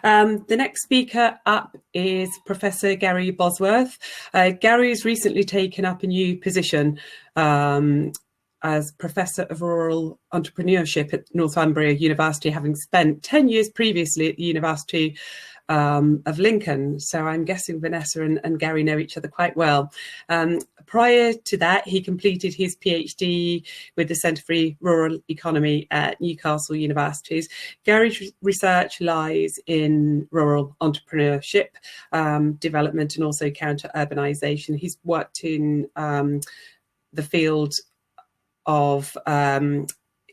The next speaker up is Professor Gary Bosworth. Gary's recently taken up a new position as Professor of Rural Entrepreneurship at Northumbria University, having spent 10 years previously at the University of Lincoln. So I'm guessing Vanessa and Gary know each other quite well. Prior to that, he completed his PhD with the Centre for Rural Economy at Newcastle Universities. Gary's research lies in rural entrepreneurship, development, and also counter-urbanisation. He's worked in the field of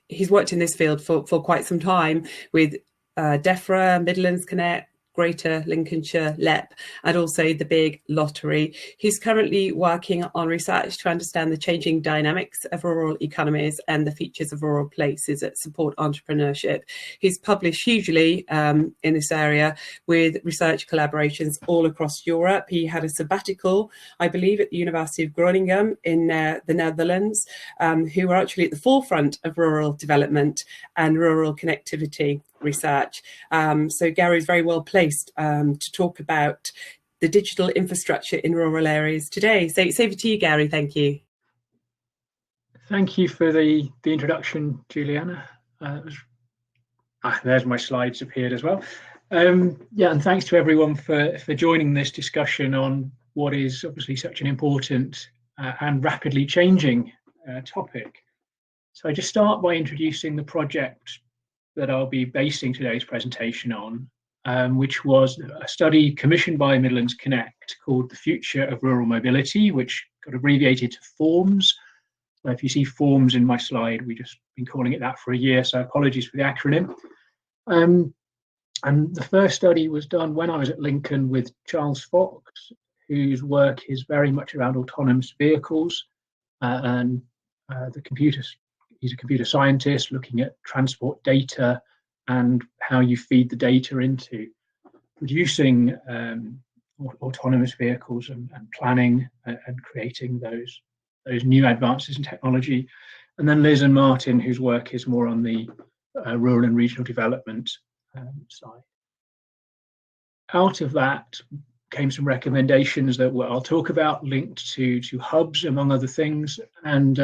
he's worked in this field for quite some time with DEFRA, Midlands Connect, Greater Lincolnshire, LEP, and also the Big Lottery. He's currently working on research to understand the changing dynamics of rural economies and the features of rural places that support entrepreneurship. He's published hugely in this area with research collaborations all across Europe. He had a sabbatical, I believe, at the University of Groningen in the Netherlands, who were actually at the forefront of rural development and rural connectivity research. So Gary is very well placed to talk about the digital infrastructure in rural areas today. So it's over to you, Gary. Thank you. Thank you for the introduction, Juliana. There's my slides appeared as well. Yeah, and thanks to everyone for joining this discussion on what is obviously such an important and rapidly changing topic. So I just start by introducing the project that I'll be basing today's presentation on, which was a study commissioned by Midlands Connect called The Future of Rural Mobility, which got abbreviated to FORMS. So if you see FORMS in my slide, we've just been calling it that for a year, so apologies for the acronym. And the first study was done when I was at Lincoln with Charles Fox, whose work is very much around autonomous vehicles and the computers. He's a computer scientist looking at transport data and how you feed the data into producing autonomous vehicles and planning and creating those new advances in technology. And then Liz and Martin, whose work is more on the rural and regional development side. Out of that came some recommendations that I'll talk about, linked to hubs, among other things, and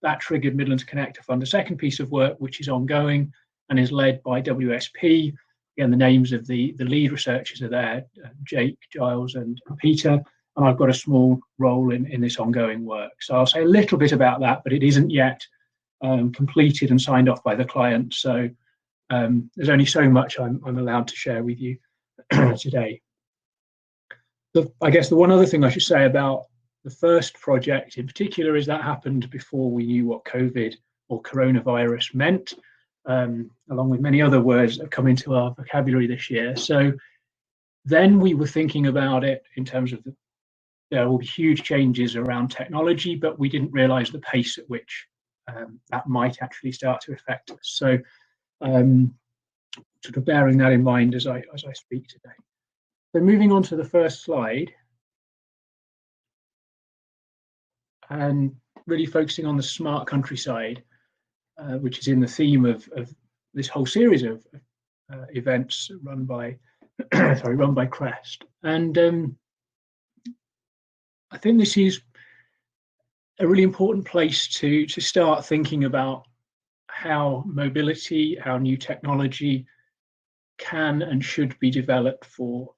that triggered Midlands Connect to fund a second piece of work, which is ongoing and is led by WSP. Again, the names of the lead researchers are there, Jake, Giles, and Peter, and I've got a small role in this ongoing work. So I'll say a little bit about that, but it isn't yet completed and signed off by the client, so there's only so much I'm allowed to share with you today. I guess the one other thing I should say about the first project in particular is that happened before we knew what COVID or coronavirus meant, along with many other words that have come into our vocabulary this year. So then we were thinking about it in terms of there will be huge changes around technology, but we didn't realize the pace at which that might actually start to affect us. So sort of bearing that in mind as I speak today. So moving on to the first slide, and really focusing on the smart countryside, which is in the theme of this whole series of events run by CREST. And I think this is a really important place to start thinking about how mobility, how new technology can and should be developed for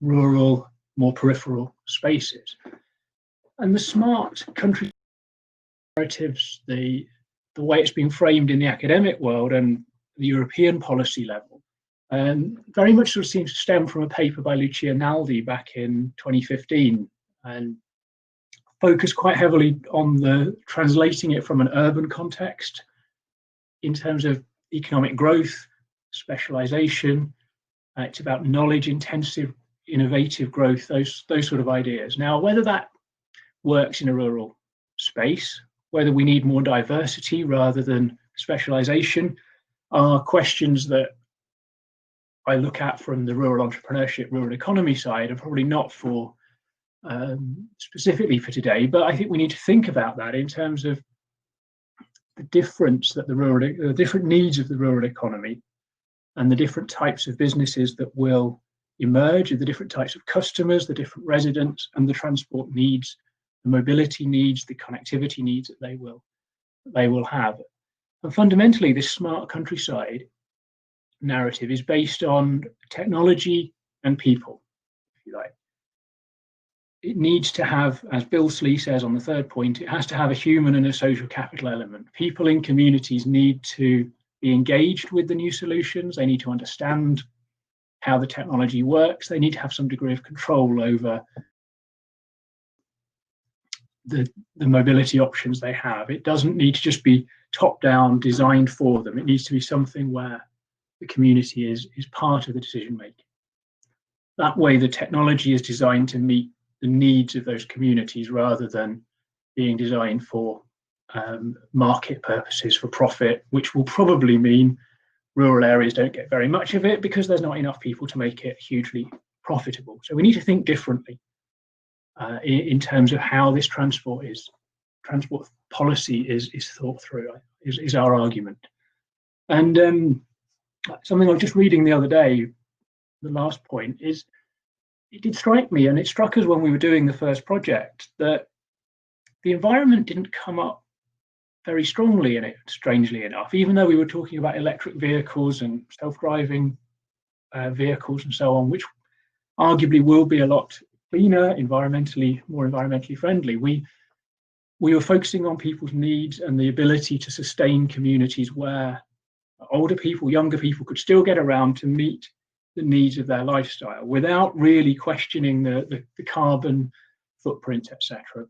rural, more peripheral spaces. And the smart country narratives, the way it's been framed in the academic world and the European policy level, very much sort of seems to stem from a paper by Lucia Naldi back in 2015, and focus quite heavily on the translating it from an urban context in terms of economic growth, specialization. It's about knowledge-intensive, innovative growth, those sort of ideas. Now, whether that works in a rural space, whether we need more diversity rather than specialization, are questions that I look at from the rural entrepreneurship, rural economy side, and probably not for specifically for today, but I think we need to think about that in terms of the difference that the different needs of the rural economy and the different types of businesses that will emerge, the different types of customers, the different residents, and the transport needs, the mobility needs, the connectivity needs that they will have. And fundamentally, this smart countryside narrative is based on technology and people, if you like. It needs to have, as Bill Slee says on the third point, it has to have a human and a social capital element. People in communities need to be engaged with the new solutions. They need to understand how the technology works. They need to have some degree of control over the mobility options they have. It doesn't need to just be top-down designed for them. It needs to be something where the community is part of the decision making. That way, the technology is designed to meet the needs of those communities rather than being designed for market purposes, for profit, which will probably mean rural areas don't get very much of it because there's not enough people to make it hugely profitable. So we need to think differently in terms of how this transport policy is thought through, is our argument. And something I was just reading the other day, the last point, is it did strike me, and it struck us when we were doing the first project, that the environment didn't come up very strongly in it, strangely enough, even though we were talking about electric vehicles and self-driving vehicles and so on, which arguably will be a lot cleaner, more environmentally friendly. We were focusing on people's needs and the ability to sustain communities where older people, younger people could still get around to meet the needs of their lifestyle without really questioning the carbon footprint, etc.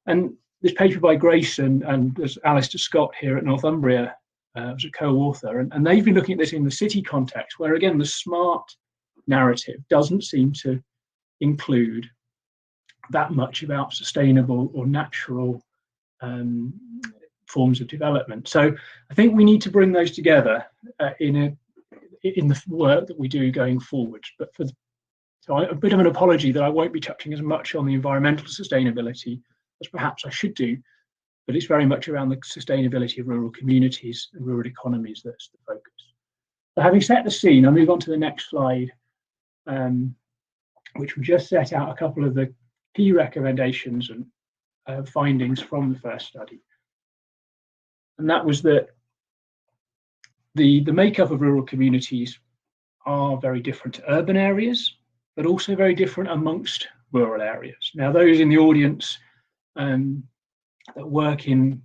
And this paper by Grace and there's Alistair Scott here at Northumbria was a co-author, and they've been looking at this in the city context, where again the smart narrative doesn't seem to include that much about sustainable or natural forms of development. So I think we need to bring those together in the work that we do going forward. But so a bit of an apology that I won't be touching as much on the environmental sustainability as perhaps I should do, but it's very much around the sustainability of rural communities and rural economies that's the focus. So having set the scene, I'll move on to the next slide, which will just set out a couple of the key recommendations and findings from the first study. And that was that the makeup of rural communities are very different to urban areas, but also very different amongst rural areas. Now, those in the audience that work in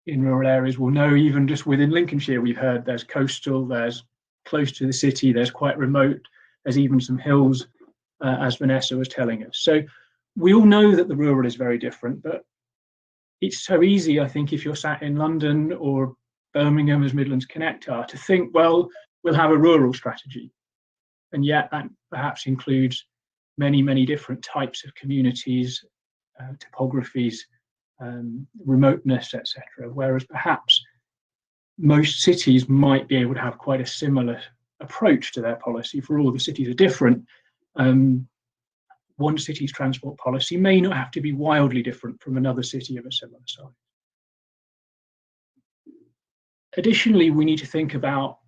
rural areas will know, even just within Lincolnshire, we've heard there's coastal, there's close to the city, there's quite remote, there's even some hills, as Vanessa was telling us. So we all know that the rural is very different, but it's so easy, I think, if you're sat in London or Birmingham as Midlands Connect are, to think, well, we'll have a rural strategy. And yet that perhaps includes many, many different types of communities, topographies, remoteness, etc. Whereas perhaps most cities might be able to have quite a similar approach to their policy. For all the cities are different, one city's transport policy may not have to be wildly different from another city of a similar size. Additionally, we need to think about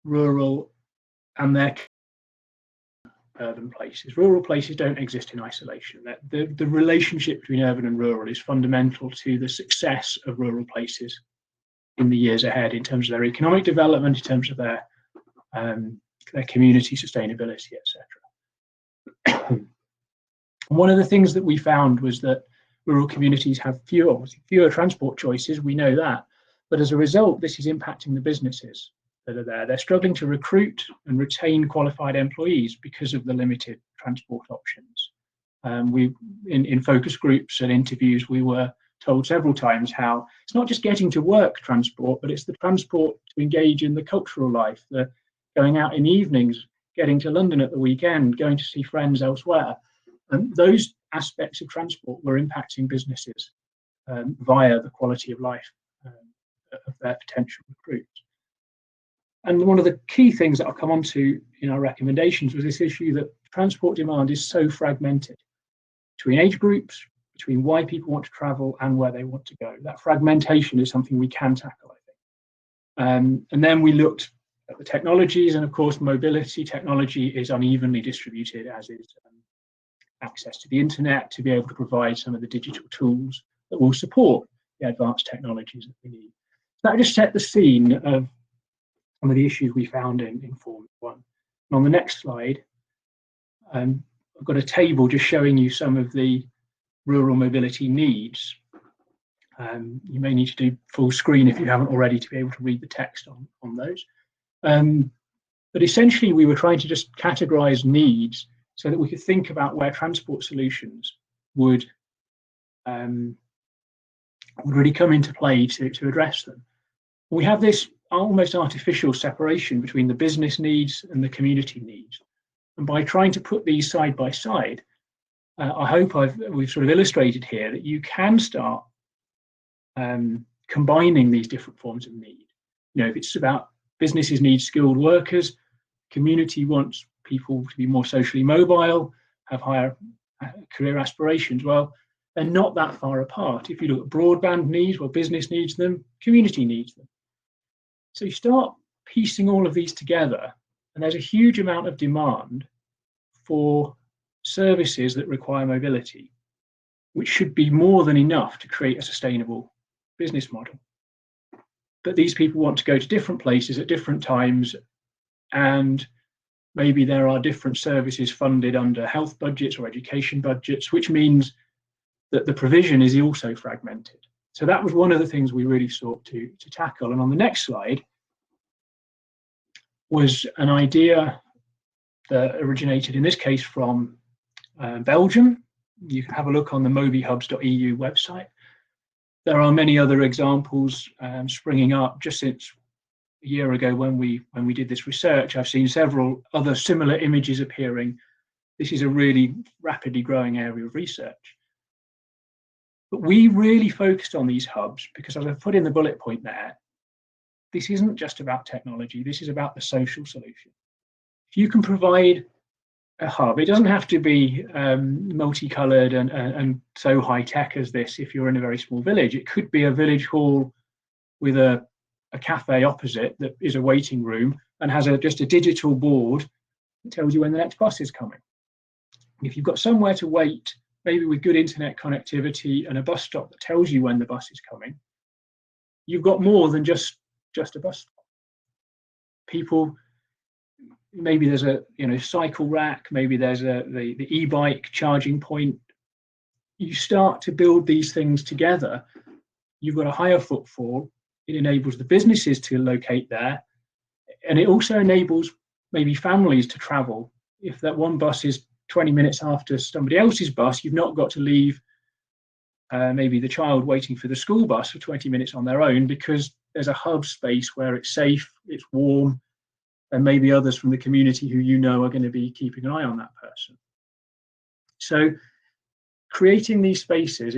rural and their urban places. Rural places don't exist in isolation. The relationship between urban and rural is fundamental to the success of rural places in the years ahead, in terms of their economic development, in terms of their community sustainability, etc. One of the things that we found was that rural communities have fewer transport choices. We know that, but as a result, this is impacting the businesses that are there. They're struggling to recruit and retain qualified employees because of the limited transport options. In focus groups and interviews, we were told several times how it's not just getting to work transport, but it's the transport to engage in the cultural life, the going out in the evenings, getting to London at the weekend, going to see friends elsewhere. Those aspects of transport were impacting businesses via the quality of life of their potential recruits. And one of the key things that I'll come on to in our recommendations was this issue that transport demand is so fragmented between age groups, between why people want to travel and where they want to go. That fragmentation is something we can tackle, I think. And then we looked at the technologies, and of course mobility technology is unevenly distributed, as is access to the internet, to be able to provide some of the digital tools that will support the advanced technologies that we need. So that just set the scene of some of the issues we found in Form 1. And on the next slide, I've got a table just showing you some of the rural mobility needs. You may need to do full screen if you haven't already to be able to read the text on those. But essentially, we were trying to just categorize needs so that we could think about where transport solutions would really come into play to address them. We have this almost artificial separation between the business needs and the community needs. And by trying to put these side by side, I hope we've sort of illustrated here that you can start combining these different forms of need. You know, if it's about businesses need skilled workers, community wants people to be more socially mobile, have higher career aspirations, well, they're not that far apart. If you look at broadband needs, well, business needs them, community needs them. So you start piecing all of these together, and there's a huge amount of demand for services that require mobility, which should be more than enough to create a sustainable business model. But these people want to go to different places at different times, and maybe there are different services funded under health budgets or education budgets, which means that the provision is also fragmented. So that was one of the things we really sought to tackle. And on the next slide was an idea that originated in this case from Belgium. You can have a look on the mobihubs.eu website. There are many other examples springing up. Just since a year ago when we did this research, I've seen several other similar images appearing. This is a really rapidly growing area of research. But we really focused on these hubs because, as I've put in the bullet point there, this isn't just about technology, this is about the social solution. If you can provide a hub, it doesn't have to be multicolored and so high tech as this if you're in a very small village. It could be a village hall with a cafe opposite that is a waiting room and has just a digital board that tells you when the next bus is coming. If you've got somewhere to wait, maybe with good internet connectivity and a bus stop that tells you when the bus is coming, you've got more than just a bus stop. People, maybe there's a cycle rack, maybe there's the e-bike charging point. You start to build these things together, you've got a higher footfall. It enables the businesses to locate there, and it also enables maybe families to travel. If that one bus is 20 minutes after somebody else's bus, you've not got to leave maybe the child waiting for the school bus for 20 minutes on their own, because there's a hub space where it's safe, it's warm, and maybe others from the community who you know are going to be keeping an eye on that person. So creating these spaces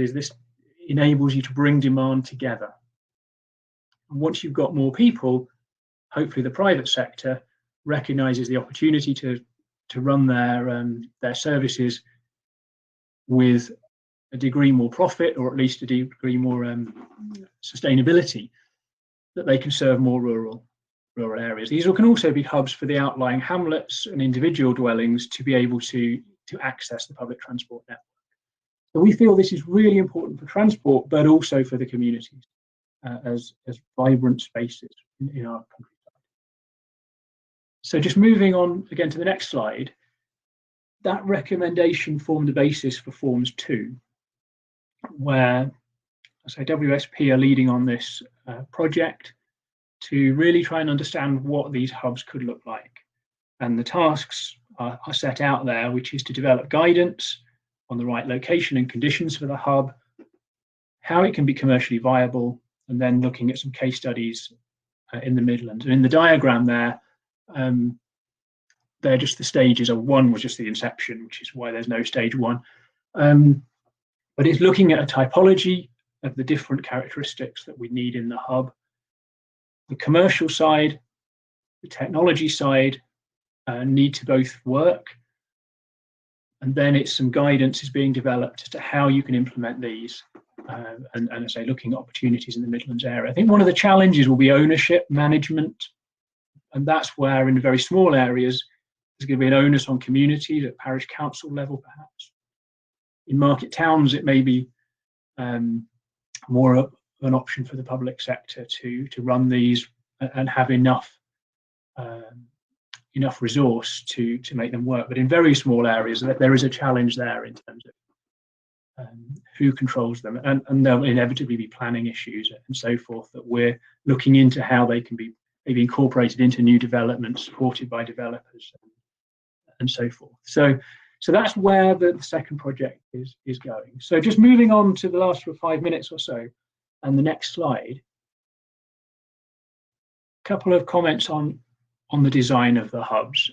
enables you to bring demand together. And once you've got more people, hopefully the private sector recognises the opportunity to run their services with a degree more profit, or at least a degree more sustainability, that they can serve more rural areas. These can also be hubs for the outlying hamlets and individual dwellings to be able to access the public transport network. So we feel this is really important for transport, but also for the communities as vibrant spaces in our countryside. So just moving on again to the next slide, that recommendation formed the basis for Forms 2, where WSP are leading on this project to really try and understand what these hubs could look like. And the tasks are set out there, which is to develop guidance on the right location and conditions for the hub, how it can be commercially viable, and then looking at some case studies in the Midlands. And in the diagram there, they're just the stages. One was just the inception, which is why there's no stage 1. But it's looking at a typology of the different characteristics that we need in the hub. The commercial side, the technology side need to both work. And then it's some guidance is being developed as to how you can implement these. And as I say, looking at opportunities in the Midlands area. I think one of the challenges will be ownership, management And that's where in the very small areas, there's going to be an onus on communities at parish council level, perhaps. In market towns, it may be more of an option for the public sector to run these and have enough resource to make them work. But in very small areas, there is a challenge there in terms of who controls them, and there'll inevitably be planning issues and so forth that we're looking into how they can be maybe incorporated into new developments supported by developers and so forth. So that's where the second project is going. So just moving on to the last 5 minutes or so, and the next slide. A couple of comments on the design of the hubs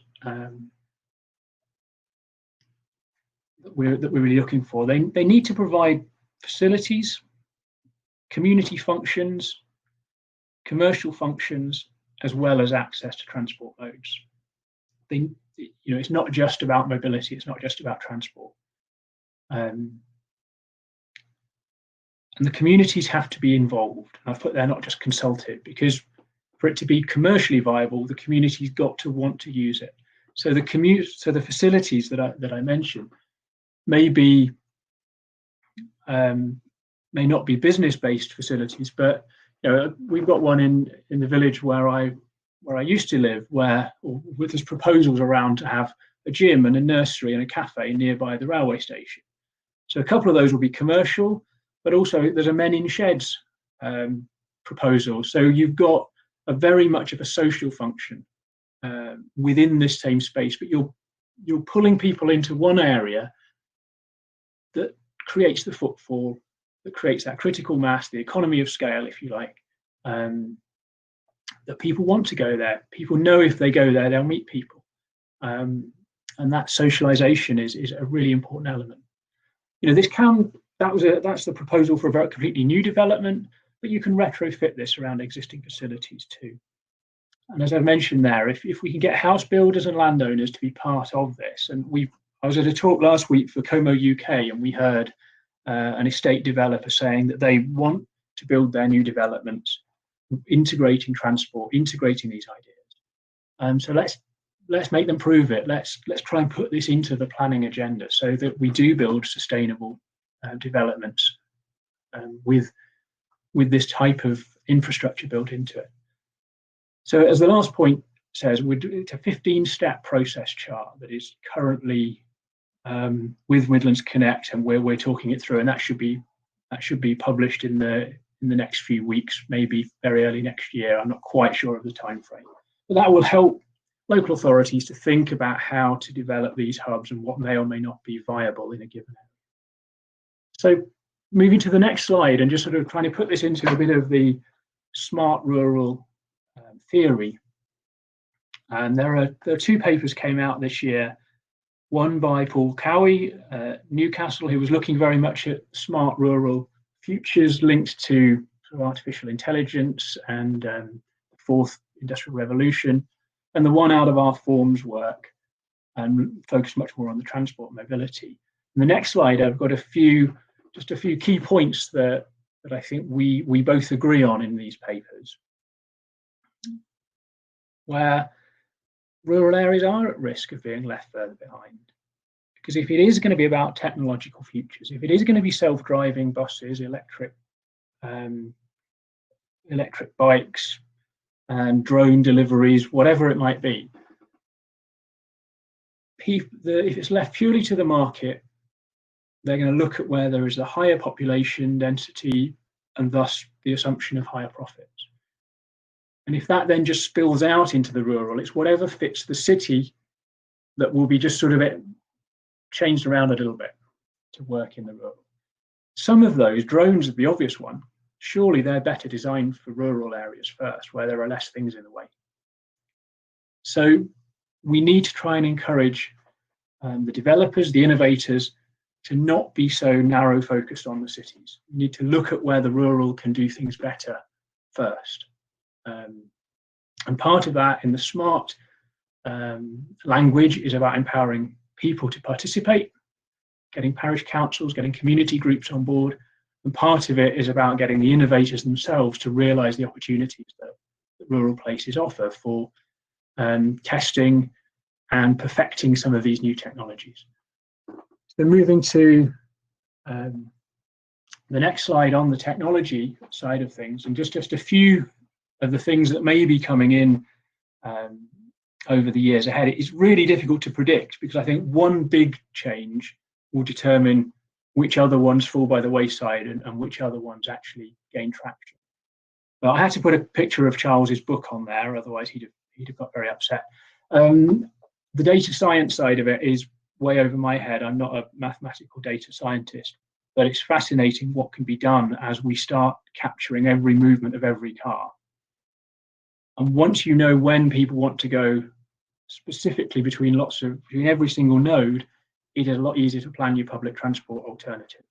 that we're really looking for. They need to provide facilities, community functions, commercial functions, as well as access to transport modes. It's not just about mobility, it's not just about transport. And the communities have to be involved. I've put there not just consulted, because for it to be commercially viable, the community's got to want to use it. So the facilities that I mentioned may not be business-based facilities, but we've got one in the village where I used to live, where there's proposals around to have a gym and a nursery and a cafe nearby the railway station. So a couple of those will be commercial, but also there's a men in sheds proposal. So you've got a very much of a social function within this same space, but you're pulling people into one area that creates the footfall, that creates that critical mass, the economy of scale, if you like, that people want to go there. People know if they go there, they'll meet people. And that socialization is a really important element. That's the proposal for a very completely new development, but you can retrofit this around existing facilities too. And as I mentioned there, if we can get house builders and landowners to be part of this, and I was at a talk last week for Como UK, and we heard an estate developer saying that they want to build their new developments, integrating transport, integrating these ideas. So let's make them prove it. Let's try and put this into the planning agenda so that we do build sustainable developments with this type of infrastructure built into it. So as the last point says, it's a 15-step process chart that is currently with Midlands Connect, and we're talking it through, and that should be published in the next few weeks, maybe very early next year. I'm not quite sure of the time frame, but that will help local authorities to think about how to develop these hubs and what may or may not be viable in a given area. So moving to the next slide and just sort of trying to put this into a bit of the smart rural theory. And there are two papers came out this year, one by Paul Cowie, Newcastle, who was looking very much at smart rural futures linked to sort of artificial intelligence and the fourth industrial revolution, and the one out of our forms work and focused much more on the transport mobility. In the next slide, I've got just a few key points that I think we both agree on in these papers, where rural areas are at risk of being left further behind. Because if it is going to be about technological futures, if it is going to be self-driving buses, electric bikes, and drone deliveries, whatever it might be, if it's left purely to the market, they're going to look at where there is a higher population density and thus the assumption of higher profits. And if that then just spills out into the rural, it's whatever fits the city that will be just sort of changed around a little bit to work in the rural. Some of those, drones are the obvious one, surely they're better designed for rural areas first, where there are less things in the way. So we need to try and encourage the developers, the innovators, to not be so narrow focused on the cities. We need to look at where the rural can do things better first. And part of that in the smart language is about empowering people to participate, getting parish councils, getting community groups on board. And part of it is about getting the innovators themselves to realise the opportunities that rural places offer for testing and perfecting some of these new technologies. So moving to the next slide on the technology side of things, and just a few of the things that may be coming in over the years ahead. It's really difficult to predict, because I think one big change will determine which other ones fall by the wayside and which other ones actually gain traction. But I had to put a picture of Charles's book on there, otherwise he'd have got very upset. The data science side of it is way over my head. I'm not a mathematical data scientist, but it's fascinating what can be done as we start capturing every movement of every car. And once you know when people want to go specifically between every single node, it is a lot easier to plan your public transport alternatives.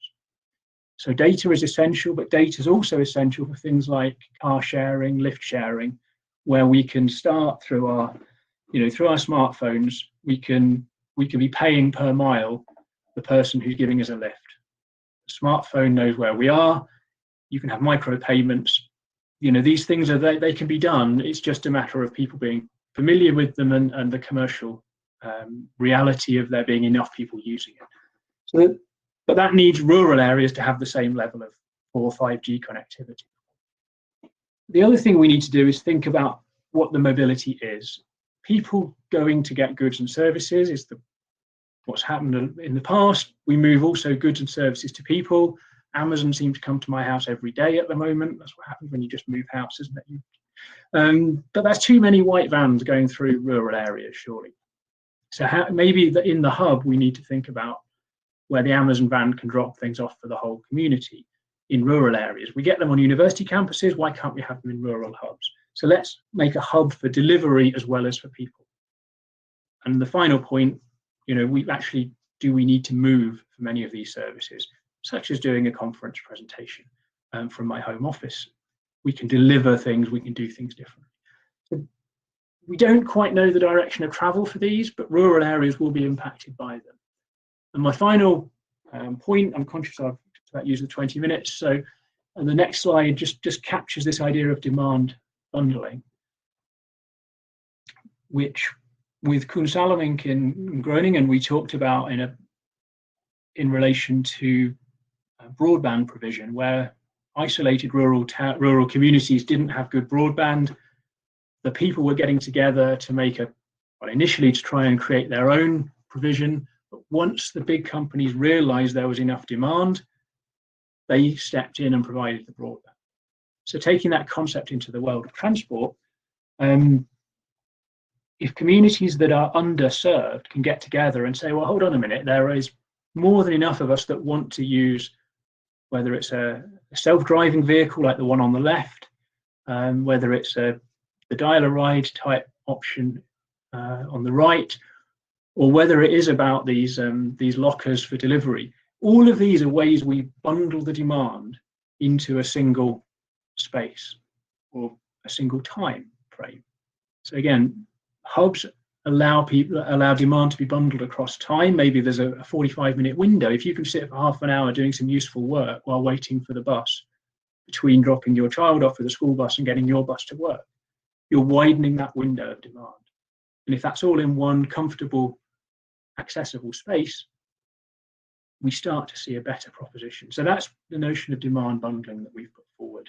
So data is essential, but data is also essential for things like car sharing, lift sharing, where we can start through our smartphones. We can be paying per mile the person who's giving us a lift. The smartphone knows where we are. You can have micro payments. These things they can be done. It's just a matter of people being familiar with them and the commercial reality of there being enough people using it. But that needs rural areas to have the same level of 4 or 5G connectivity. The other thing we need to do is think about what the mobility is. People going to get goods and services is what's happened in the past. We move also goods and services to people. Amazon seems to come to my house every day at the moment. That's what happens when you just move house, isn't it? But that's too many white vans going through rural areas, surely. So maybe in the hub, we need to think about where the Amazon van can drop things off for the whole community in rural areas. We get them on university campuses. Why can't we have them in rural hubs? So let's make a hub for delivery as well as for people. And the final point, do we need to move for many of these services, such as doing a conference presentation from my home office? We can deliver things, we can do things differently. So we don't quite know the direction of travel for these, but rural areas will be impacted by them. And my final point, I'm conscious I've about used the 20 minutes, so and the next slide just captures this idea of demand bundling, which with Koen Salemink in Groningen we talked about in relation to broadband provision, where isolated rural communities didn't have good broadband. The people were getting together to make initially to try and create their own provision, but once the big companies realized there was enough demand, they stepped in and provided the broadband. So taking that concept into the world of transport, if communities that are underserved can get together and say, well, hold on a minute, there is more than enough of us that want to use, whether it's a self-driving vehicle like the one on the left, whether it's the dial-a-ride type option on the right, or whether it is about these lockers for delivery. All of these are ways we bundle the demand into a single space or a single time frame. So again, hubs allow demand to be bundled across time. Maybe there's a 45-minute window. If you can sit for half an hour doing some useful work while waiting for the bus, between dropping your child off with a school bus and getting your bus to work, you're widening that window of demand. And if that's all in one comfortable, accessible space, we start to see a better proposition. So that's the notion of demand bundling that we've put forward,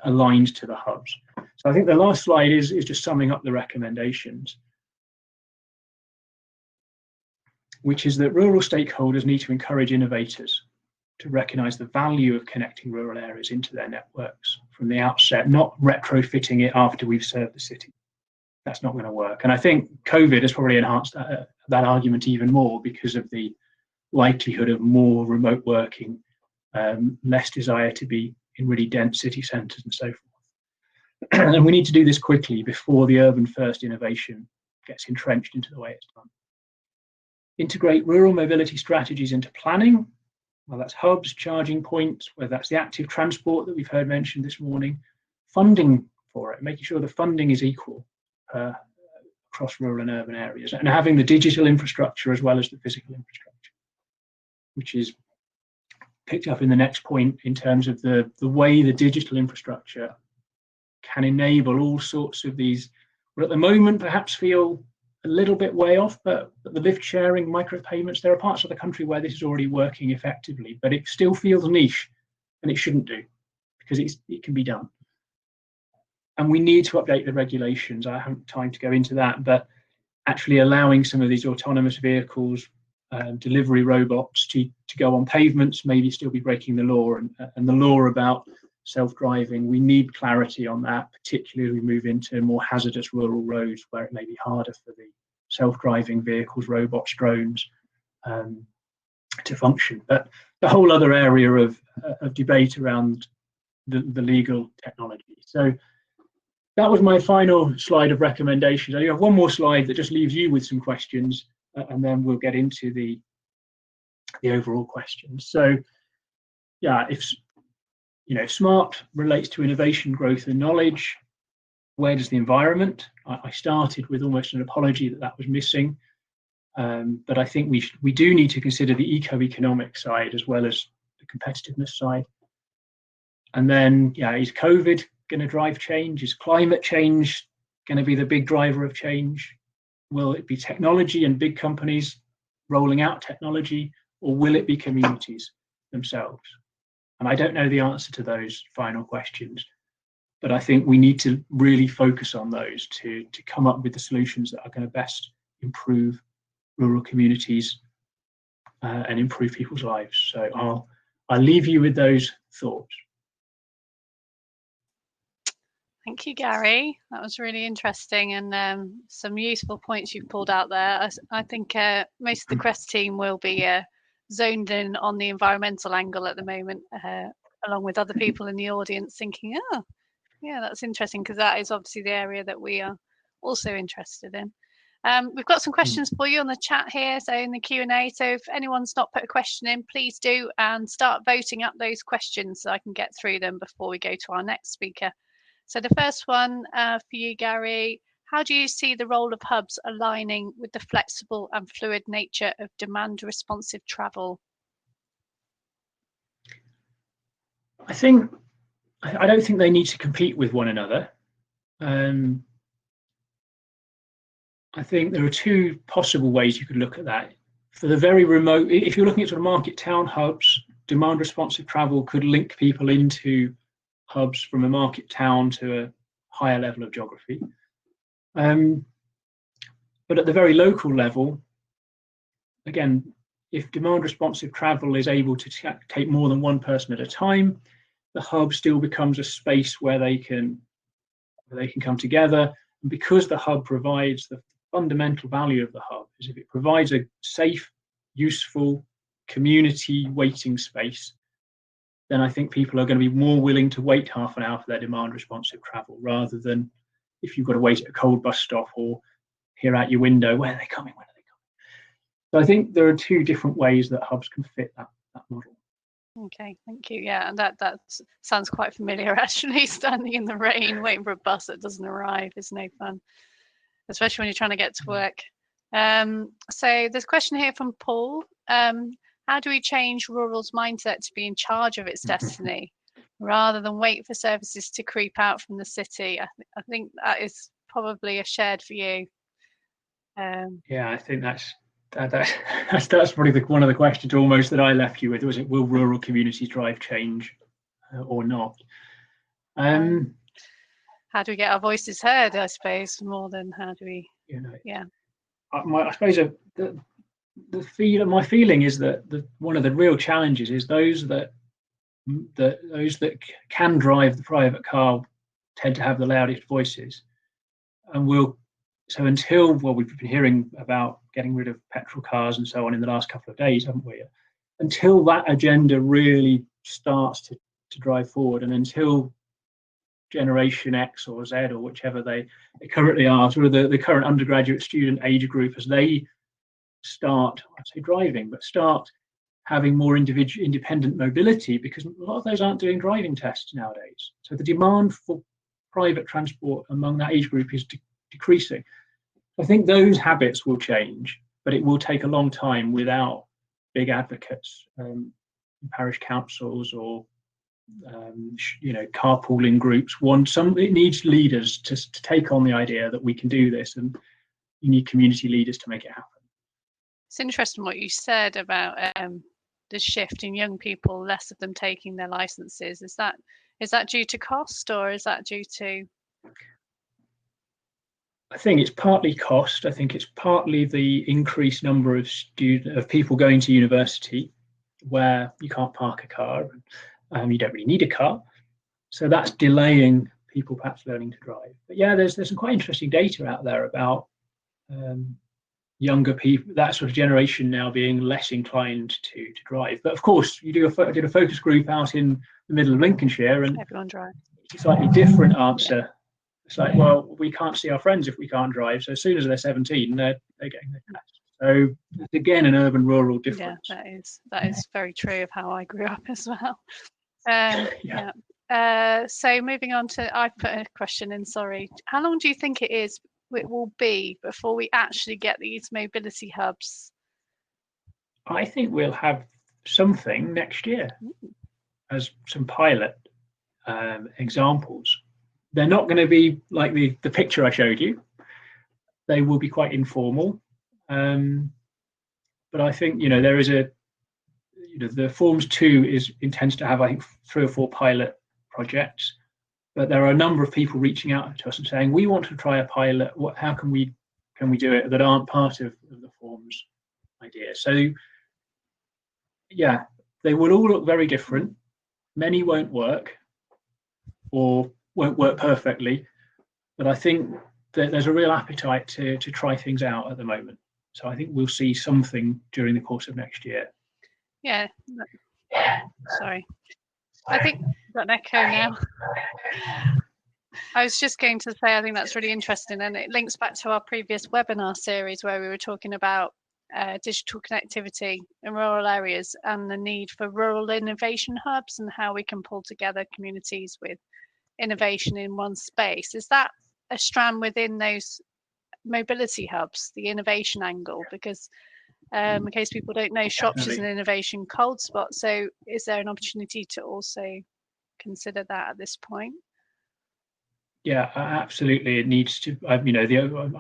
aligned to the hubs. So I think the last slide is just summing up the recommendations, which is that rural stakeholders need to encourage innovators to recognise the value of connecting rural areas into their networks from the outset, not retrofitting it after we've served the city. That's not going to work. And I think COVID has probably enhanced that argument even more because of the likelihood of more remote working, less desire to be in really dense city centres and so forth. And we need to do this quickly before the urban first innovation gets entrenched into the way it's done. Integrate rural mobility strategies into planning. Well, that's hubs, charging points, whether that's the active transport that we've heard mentioned this morning, funding for it, making sure the funding is equal across rural and urban areas, and having the digital infrastructure as well as the physical infrastructure, which is picked up in the next point in terms of the way the digital infrastructure can enable all sorts of these will at the moment perhaps feel a little bit way off, but the lift sharing, micropayments, there are parts of the country where this is already working effectively, but it still feels niche, and it shouldn't do, because it can be done. And we need to update the regulations. I haven't time to go into that, but actually allowing some of these autonomous vehicles, delivery robots to go on pavements, maybe still be breaking the law, and the law about self-driving, we need clarity on that, particularly as we move into more hazardous rural roads where it may be harder for the self-driving vehicles, robots, drones to function. But the whole other area of debate around the legal technology. So that was my final slide of recommendations. I have one more slide that just leaves you with some questions, and then we'll get into the overall questions. So yeah, if SMART relates to innovation, growth, and knowledge, where does the environment? I started with almost an apology that was missing, but I think we do need to consider the eco-economic side as well as the competitiveness side. And then, yeah, is COVID going to drive change? Is climate change going to be the big driver of change? Will it be technology and big companies rolling out technology, or will it be communities themselves? And I don't know the answer to those final questions, but I think we need to really focus on those to come up with the solutions that are going to best improve rural communities and improve people's lives. So I'll leave you with those thoughts. Thank you, Gary. That was really interesting, and some useful points you've pulled out there. I think most of the CREST team will be zoned in on the environmental angle at the moment, along with other people in the audience thinking, oh, yeah, that's interesting, because that is obviously the area that we are also interested in. We've got some questions for you on the chat here, so in the Q&A. So if anyone's not put a question in, please do, and start voting up those questions so I can get through them before we go to our next speaker. So the first one for you, Gary, how do you see the role of hubs aligning with the flexible and fluid nature of demand-responsive travel? I don't think they need to compete with one another. I think there are two possible ways you could look at that. For the very remote, if you're looking at sort of market town hubs, demand-responsive travel could link people into hubs from a market town to a higher level of geography. But at the very local level, again, if demand-responsive travel is able to take more than one person at a time, the hub still becomes a space where they can come together. And because the hub provides, the fundamental value of the hub is if it provides a safe, useful community waiting space, then I think people are going to be more willing to wait half an hour for their demand-responsive travel, rather than if you've got to wait at a cold bus stop or hear out your window, when are they coming, when are they coming? So I think there are two different ways that hubs can fit that model. Okay, thank you. Yeah, and that sounds quite familiar, actually. Standing in the rain, waiting for a bus that doesn't arrive is no fun, especially when you're trying to get to work. So there's a question here from Paul. How do we change rural's mindset to be in charge of its destiny rather than wait for services to creep out from the city? I think that is probably a shared for you. Yeah, I think that's probably one of the questions almost that I left you with. Was it, will rural communities drive change or not? How do we get our voices heard, I suppose, more than how do we, yeah. I suppose my feeling is that one of the real challenges is those that can drive the private car tend to have the loudest voices, and we've been hearing about getting rid of petrol cars and so on in the last couple of days, haven't we? Until that agenda really starts to drive forward, and until Generation X or Z or whichever they currently are, sort of the current undergraduate student age group, as they start, I'd say driving, but start having more independent mobility, because a lot of those aren't doing driving tests nowadays. So the demand for private transport among that age group is decreasing. I think those habits will change, but it will take a long time without big advocates, parish councils or carpooling groups. It needs leaders to take on the idea that we can do this, and you need community leaders to make it happen. It's interesting what you said about the shift in young people, less of them taking their licenses. Is that due to cost, or is that due to? I think it's partly cost. I think it's partly the increased number of people going to university, where you can't park a car, you don't really need a car, so that's delaying people perhaps learning to drive. But yeah, there's some quite interesting data out there about younger people, that sort of generation now being less inclined to drive. But of course, I did a focus group out in the middle of Lincolnshire, and Everyone drives. It's a slightly different answer. Yeah. It's like, well, we can't see our friends if we can't drive. So as soon as they're 17, they're getting their test. So it's again an urban-rural difference. Yeah, that is very true of how I grew up as well. Yeah. So moving on to, I put a question in. Sorry, how long do you think it will be before we actually get these mobility hubs? I think we'll have something next year as some pilot examples. They're not going to be like the picture I showed you. They will be quite informal. But I think, there is the Forms 2 intends to have, I think, 3 or 4 pilot projects. But there are a number of people reaching out to us and saying, we want to try a pilot. How can we do it that aren't part of the Forms idea? So, yeah, they will all look very different. Many won't work or won't work perfectly. But I think that there's a real appetite to try things out at the moment. So I think we'll see something during the course of next year. Yeah. Sorry. I think I've got an echo now. I was just going to say, I think that's really interesting, and it links back to our previous webinar series where we were talking about digital connectivity in rural areas and the need for rural innovation hubs and how we can pull together communities with innovation in one space. Is that a strand within those mobility hubs, the innovation angle? Because in case people don't know, Shropshire's an innovation cold spot. So is there an opportunity to also consider that at this point? Yeah, absolutely. It needs to, I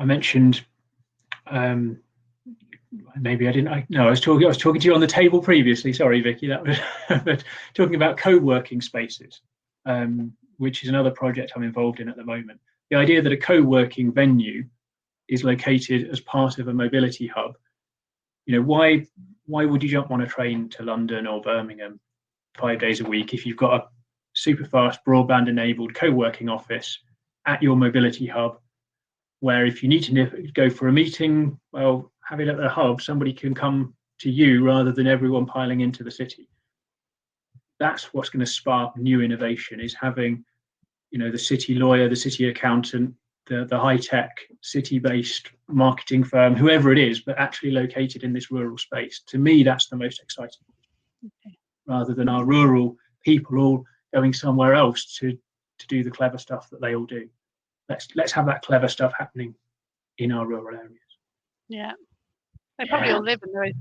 mentioned, maybe I didn't, no, I was talking to you on the table previously. Sorry, Vicky, that was but talking about co-working spaces, which is another project I'm involved in at the moment. The idea that a co-working venue is located as part of a mobility hub. Why would you jump on a train to London or Birmingham 5 days a week if you've got a super fast broadband enabled co-working office at your mobility hub, where if you need to go for a meeting, well, have it at the hub, somebody can come to you rather than everyone piling into the city. That's what's going to spark new innovation, is having, the city lawyer, the city accountant, the high-tech city-based marketing firm, whoever it is, but actually located in this rural space. To me, that's the most exciting. Okay. Rather than our rural people all going somewhere else to do the clever stuff that they all do. Let's have that clever stuff happening in our rural areas. Yeah. They probably all live in those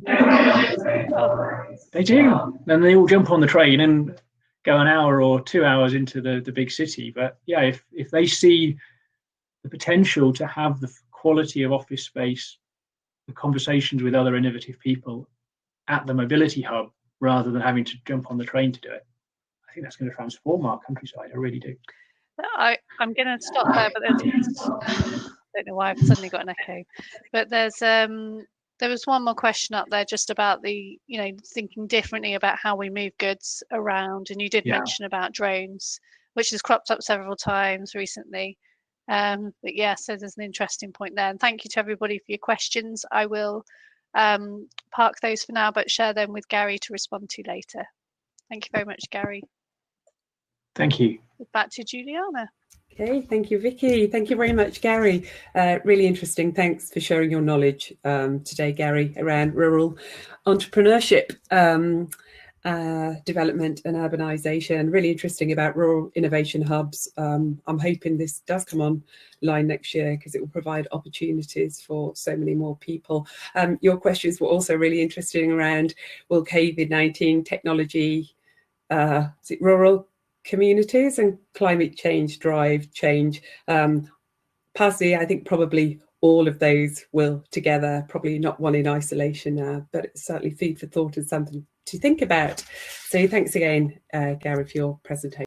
areas. They do. Then they all jump on the train and go an hour or 2 hours into the big city. But yeah, if they see the potential to have the quality of office space, the conversations with other innovative people at the mobility hub, rather than having to jump on the train to do it, I think that's going to transform our countryside. I really do. I'm going to stop there, but I don't know why I've suddenly got an echo. But there was one more question up there just about the, thinking differently about how we move goods around. And you did mention about drones, which has cropped up several times recently. But yeah, so there's an interesting point there. And thank you to everybody for your questions. I will park those for now, but share them with Gary to respond to later. Thank you very much, Gary. Thank you. Back to Juliana. Okay, thank you, Vicky. Thank you very much, Gary. Really interesting. Thanks for sharing your knowledge today, Gary, around rural entrepreneurship, development and urbanisation. Really interesting about rural innovation hubs. I'm hoping this does come online next year because it will provide opportunities for so many more people. Your questions were also really interesting around, will COVID-19 technology, rural communities and climate change drive change. Personally, I think probably all of those will together, probably not one in isolation, but it's certainly food for thought and something to think about. So thanks again, Gary, for your presentation.